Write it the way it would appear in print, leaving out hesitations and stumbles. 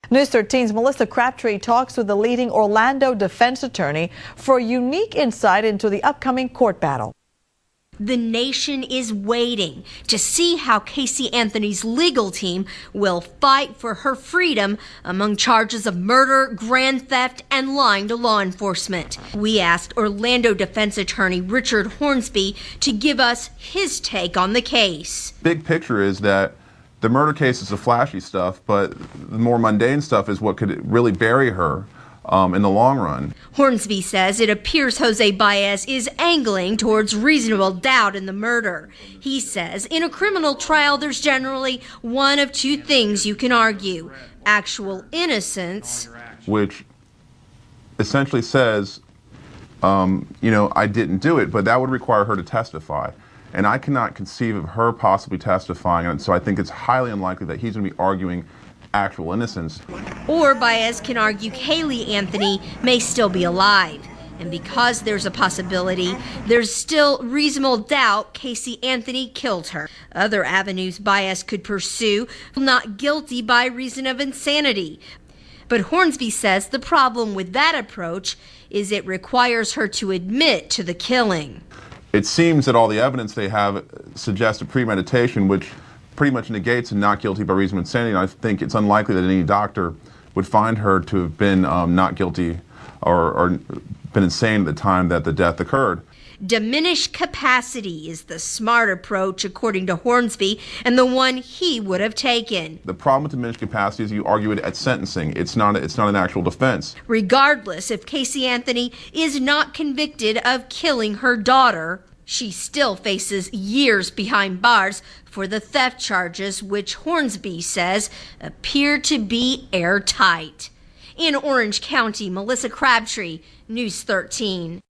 News 13's Melissa Crabtree talks with the leading Orlando defense attorney for a unique insight into the upcoming court battle. The nation is waiting to see how Casey Anthony's legal team will fight for her freedom among charges of murder, grand theft, and lying to law enforcement. We asked Orlando defense attorney Richard Hornsby to give us his take on the case. Big picture is that the murder case is the flashy stuff, but the more mundane stuff is what could really bury her in the long run. Hornsby says it appears Jose Baez is angling towards reasonable doubt in the murder. He says in a criminal trial, there's generally one of two things you can argue: actual innocence, which essentially says, I didn't do it, but that would require her to testify. And I cannot conceive of her possibly testifying, and so I think it's highly unlikely that he's going to be arguing actual innocence. Or Baez can argue Kaylee Anthony may still be alive. And because there's a possibility, there's still reasonable doubt Casey Anthony killed her. Other avenues Baez could pursue: not guilty by reason of insanity. But Hornsby says the problem with that approach is it requires her to admit to the killing. It seems that all the evidence they have suggests a premeditation, which pretty much negates a not guilty by reason of insanity. And I think it's unlikely that any doctor would find her to have been not guilty or been insane at the time that the death occurred. Diminished capacity is the smart approach, according to Hornsby, and the one he would have taken. The problem with diminished capacity is you argue it at sentencing. It's not an actual defense. Regardless, if Casey Anthony is not convicted of killing her daughter, she still faces years behind bars for the theft charges, which Hornsby says appear to be airtight. In Orange County, Melissa Crabtree, News 13.